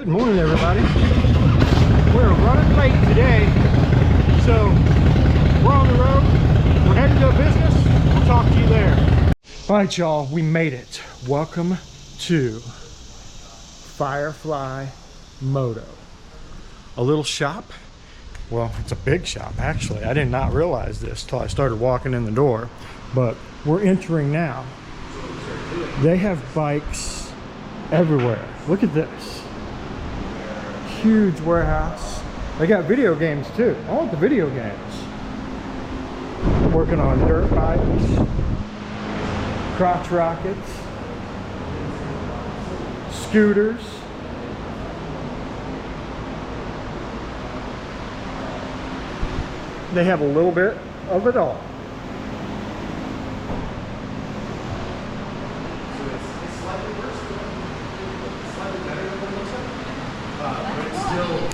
Good morning, everybody. We're running late today, so we're on the road. We're heading to a business. We'll talk to you there. All right, y'all, we made it. Welcome to Firefly Moto. A little shop. Well, it's a big shop, actually. I did not realize this till I started walking in the door, but we're entering now. They have bikes everywhere. Look at this. Huge warehouse. They got video games too. I want the video games. Working on dirt bikes, crotch rockets, scooters. They have a little bit of it all.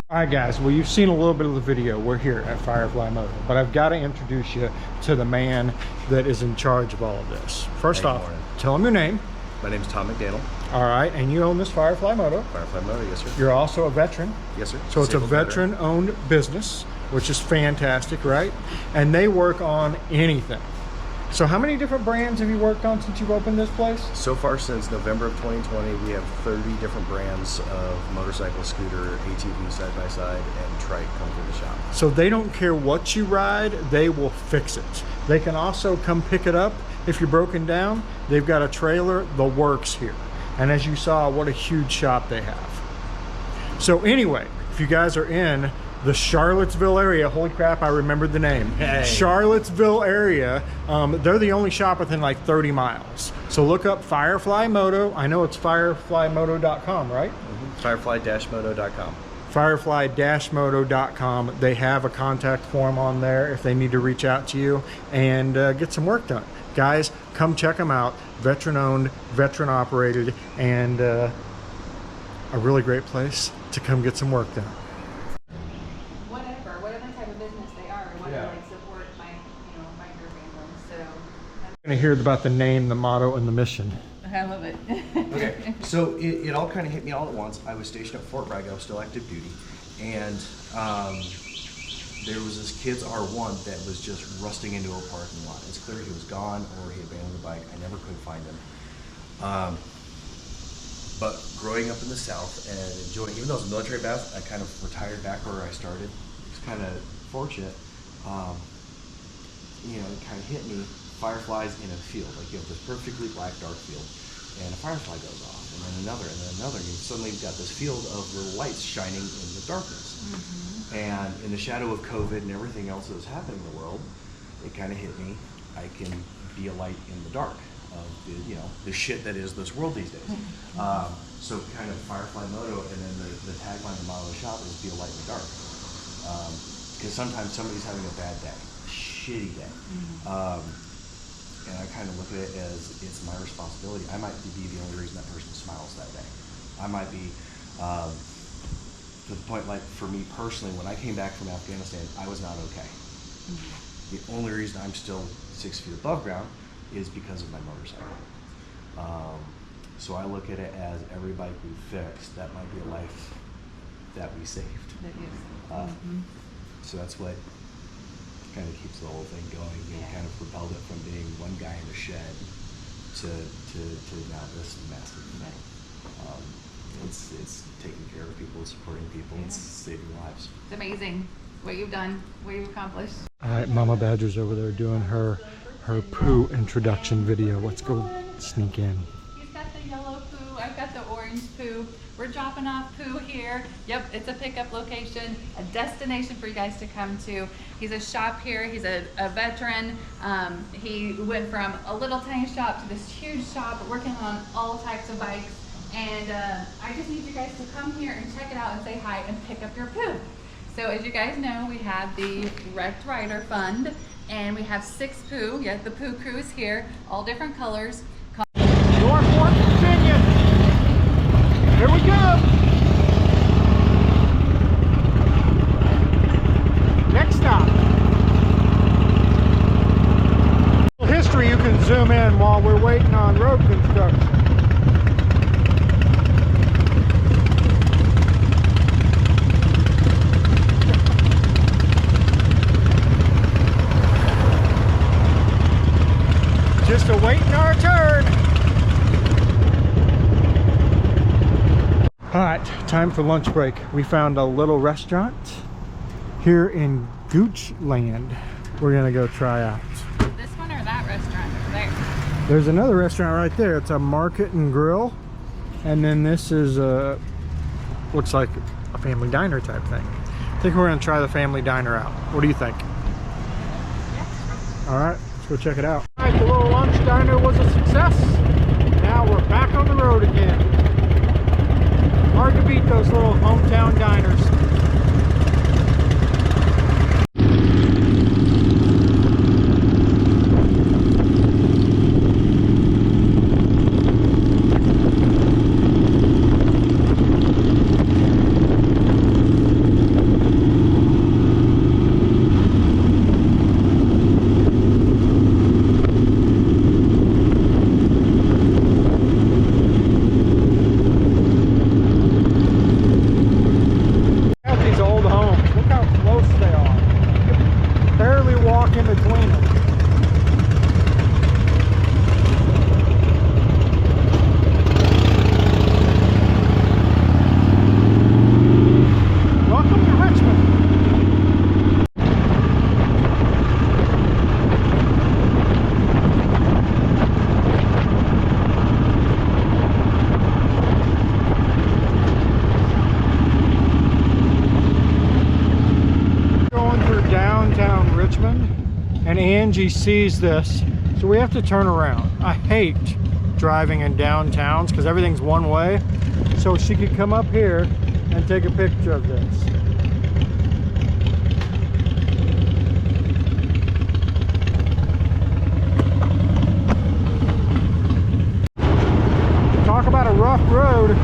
All right, guys, well, you've seen a little bit of the video. We're here at Firefly Moto, but I've got to introduce you to the man that is in charge of all of this. First off, tell him your name. My name's Tom McDaniel. All right, and you own this Firefly Moto. Firefly Moto, yes, sir. You're also a veteran. Yes, sir. So it's a veteran-owned business, which is fantastic, right? And they work on anything. So how many different brands have you worked on since you've opened this place? So far, since November of 2020, we have 30 different brands of motorcycle, scooter, ATV, side-by-side, and trike come through the shop. So they don't care what you ride, they will fix it. They can also come pick it up if you're broken down. They've got a trailer, the works here. And as you saw, what a huge shop they have. So anyway, if you guys are in the Charlottesville area, holy crap, I remembered the name. Hey. Charlottesville area, they're the only shop within like 30 miles. So look up Firefly Moto. I know it's fireflymoto.com, right? Firefly-moto.com. Firefly-moto.com. They have a contact form on there if they need to reach out to you and get some work done. Guys, come check them out. Veteran owned, veteran operated, and a really great place to come get some work done. Going to hear about the name, the motto, and the mission. I love it. Okay, so it all kind of hit me all at once. I was stationed at Fort Bragg. I was still active duty, and there was this kid's R1 that was just rusting into a parking lot. It's clear he was gone or he abandoned the bike. I never could find him. But growing up in the South and enjoying, even though I was a military vet, I kind of retired back where I started. It's kind of fortunate. You know, it kind of hit me. Fireflies in a field, like you have this perfectly black dark field, and a firefly goes off, and then another, and then another, and you suddenly you've got this field of little lights shining in the darkness. Mm-hmm. And in the shadow of COVID and everything else that was happening in the world, it kind of hit me. I can be a light in the dark of the, you know, the shit that is this world these days. Mm-hmm. So kind of Firefly Moto, and then the tagline of the motto of the shop is "Be a light in the dark," because sometimes somebody's having a bad day, a shitty day. Mm-hmm. And I kind of look at it as it's my responsibility. I might be the only reason that person smiles that day. I might be to the point, like for me personally, when I came back from Afghanistan, I was not okay. Mm-hmm. The only reason I'm still 6 feet above ground is because of my motorcycle. So I look at it as every bike we fixed, that might be a life that we saved. That is. So that's what kind of keeps the whole thing going. You kind of propelled it from being one guy in a shed to now this massive thing. It's taking care of people, supporting people, it's saving lives. It's amazing what you've done, what you've accomplished. All right, Mama Badger's over there doing her poo introduction video. Let's go sneak in. He's got the yellow poo, I've got the orange poo. We're dropping off poo here. Yep, it's a pickup location, a destination for you guys to come to. He's a shop here, he's a veteran. He went from a little tiny shop to this huge shop working on all types of bikes. And I just need you guys to come here and check it out and say hi and pick up your poo. So as you guys know, we have the Wrecked Rider Fund, and we have 6 poo. Yeah, the poo crew is here, all different colors. Norfolk, Virginia. Here we go. Next stop. History you can zoom in while we're waiting on road construction. right, time for lunch break. We found a little restaurant here in Goochland. We're gonna go try out. This one or that restaurant over there? There's another restaurant right there. It's a market and grill. And then this is looks like a family diner type thing. I think we're gonna try the family diner out. What do you think? All right, let's go check it out. All right, the little lunch diner was a success. Now we're back on the road again. Hard to beat those little hometown diners. And Angie sees this, so we have to turn around. I hate driving in downtowns because everything's one way, so she could come up here and take a picture of this. Talk about a rough road.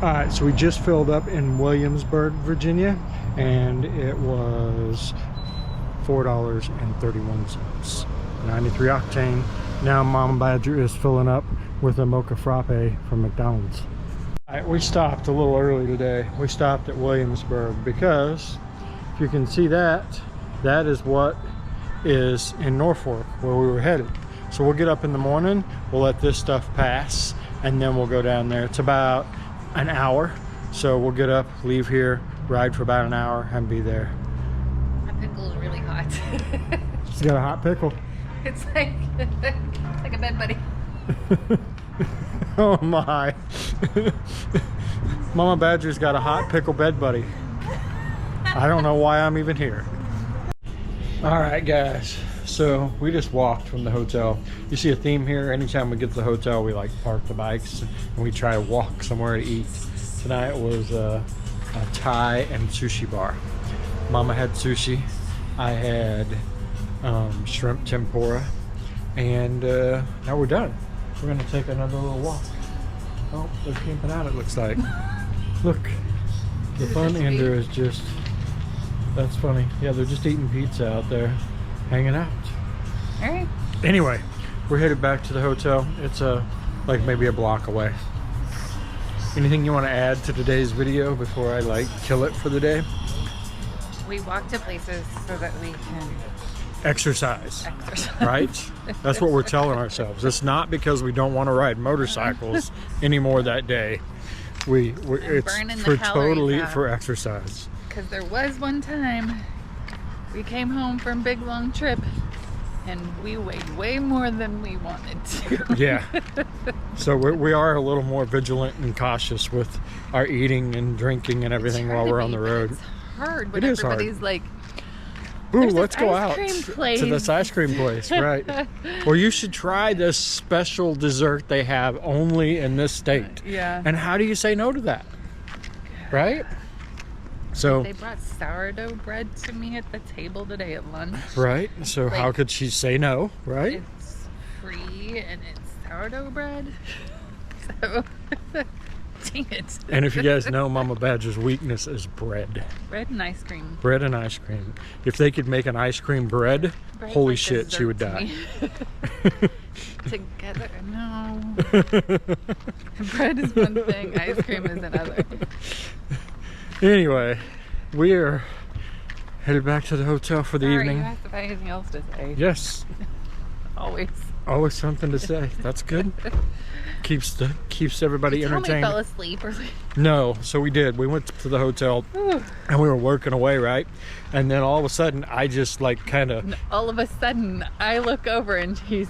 Alright, so we just filled up in Williamsburg, Virginia, and it was $4.31. 93 octane. Now Mama Badger is filling up with a mocha frappe from McDonald's. Alright, we stopped a little early today. We stopped at Williamsburg because if you can see that, that is what is in Norfolk where we were headed. So we'll get up in the morning, we'll let this stuff pass, and then we'll go down there. It's about an hour, so we'll get up, leave here, ride for about an hour, and be there. My pickle is really hot. She's got a hot pickle. It's like a bed buddy. Oh my. Mama Badger's got a hot pickle bed buddy. I don't know why I'm even here. All right, guys. So we just walked from the hotel. You see a theme here. Anytime we get to the hotel, we like park the bikes and we try to walk somewhere to eat. Tonight was a Thai and sushi bar. Mama had sushi. I had shrimp tempura. And now we're done. We're gonna take another little walk. Oh, they're camping out, it looks like. Look, the fun ender is just, that's funny. Yeah, they're just eating pizza out there, hanging out. All right. Anyway, we're headed back to the hotel. It's like maybe a block away. Anything you want to add to today's video before I like kill it for the day? We walk to places so that we can exercise. Right? That's what we're telling ourselves. It's not because we don't want to ride motorcycles anymore that day. It's for totally for exercise. Because there was one time we came home from a big long trip and we weighed way more than we wanted to. Yeah. So we are a little more vigilant and cautious with our eating and drinking and everything while we're on the road. It's hard when it is everybody's hard. like Ooh, There's let's this go ice out cream to place. this ice cream place, right? Or you should try this special dessert they have only in this state. Yeah. And how do you say no to that? Right? So, They brought sourdough bread to me at the table today at lunch. right? So Like, how could she say no, right? It's free and it's sourdough bread. So, dang it. And if you guys know, Mama Badger's weakness is bread. Bread and ice cream. Bread and ice cream. If they could make an ice cream bread, Bread's holy like shit, she would dessert die. to me. Together, no. Bread is one thing, ice cream is another. Anyway, we are headed back to the hotel for the Sorry, evening. you have to find anything else to say. Yes, Always. always something to say. That's good. Keeps everybody You told me entertained. I fell asleep or something. No, so we did. We went to the hotel Ooh. and we were working away, right? And then all of a sudden, I just like kind of. And all of a sudden, I look over and she's.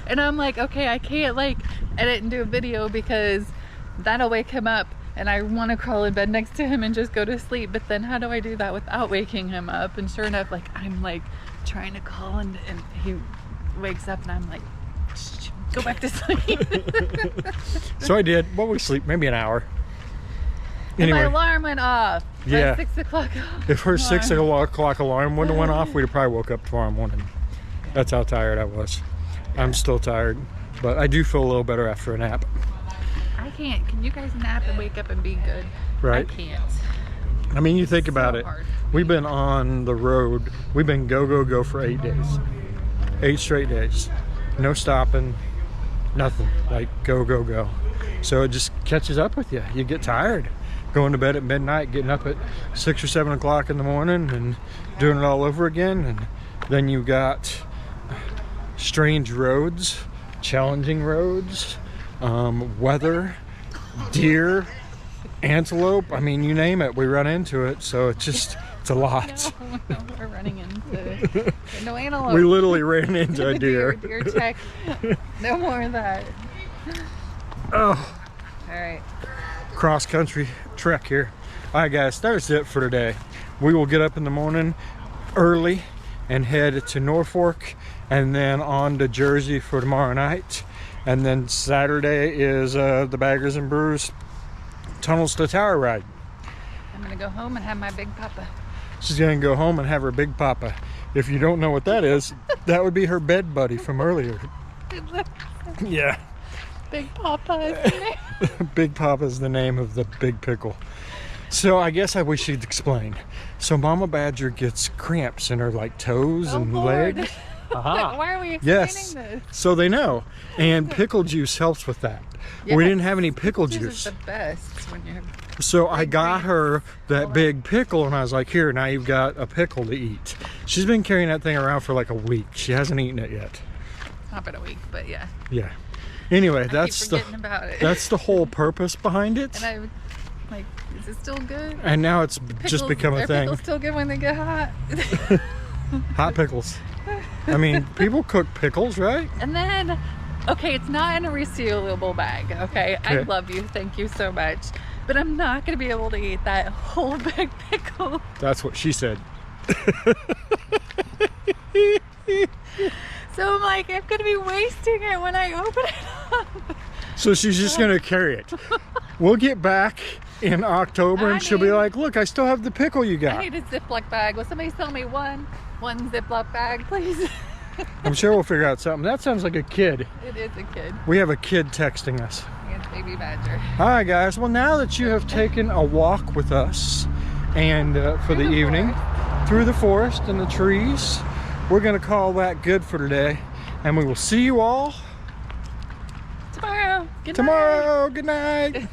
And I'm like, okay, I can't like edit and do a video because that'll wake him up. And I want to crawl in bed next to him and just go to sleep. But then how do I do that without waking him up? And sure enough, like I'm like trying to call and he wakes up and I'm like, shh, go back to sleep. So I did. Well, we sleep maybe an hour. And my Anyway, alarm went off. Yeah. My 6 o'clock. if her 6 alarm. o'clock alarm wouldn't have went off, we'd have probably woke up tomorrow morning. That's how tired I was. I'm still tired, but I do feel a little better after a nap. I can't. Can you guys nap and wake up and be good? Right. I can't. I mean, you think So about it. hard. We've been on the road. We've been go for 8 days. 8 straight days. No stopping, nothing. Like go. So it just catches up with you. You get tired. Going to bed at midnight, getting up at 6 or 7 o'clock in the morning and doing it all over again. And then you got strange roads, challenging roads, weather, deer, antelope. I mean, you name it, we run into it. So it's a lot. No, we're running into no antelope. We literally ran into a deer. Deer check. No more of that. Oh, All right. cross country trek here. All right, guys, that's it for today. We will get up in the morning early and head to Norfolk and then on to Jersey for tomorrow night. And then Saturday is the Baggers and Brewers Tunnels to Tower ride. I'm gonna go home and have my big papa. She's gonna go home and have her Big Papa. If you don't know what that is, that would be her bed buddy from earlier. Yeah. Big papa is in there. Big Papa is the name of the big pickle. So I guess we should explain. So Mama Badger gets cramps in her like toes and Lord. legs. Aha. Why are we explaining Yes. this? So they know. And pickle juice helps with that. We Yes. didn't have any pickle This juice. is the best when you're. So I Big got cramps. her that big pickle and I was like, here, now you've got a pickle to eat. She's been carrying that thing around for like a week. She hasn't eaten it yet. It's not been a week, but yeah. Yeah. Anyway, I that's keep the forgetting about it. that's the whole purpose behind it. And I'm like, is it still good? And now it's just become a Are thing. pickles still good when they get hot? Hot pickles. I mean, people cook pickles, right? And then, okay, it's not in a resealable bag, okay? I Okay. love you. Thank you so much. But I'm not going to be able to eat that whole big pickle. That's what she said. So I'm like, I'm going to be wasting it when I open it up. So she's just going to carry it. We'll get back in October and she'll be like, look, I still have the pickle you I got. need a Ziploc bag. Will somebody sell me one Ziploc bag, please? I'm sure we'll figure out something. That sounds like a kid. It is a kid. We have a kid texting us. It's baby badger. All right, guys. Well, now that you have taken a walk with us and for the evening through the forest and the trees, we're going to call that good for today. And we will see you all Tomorrow. Good night. tomorrow. Good night.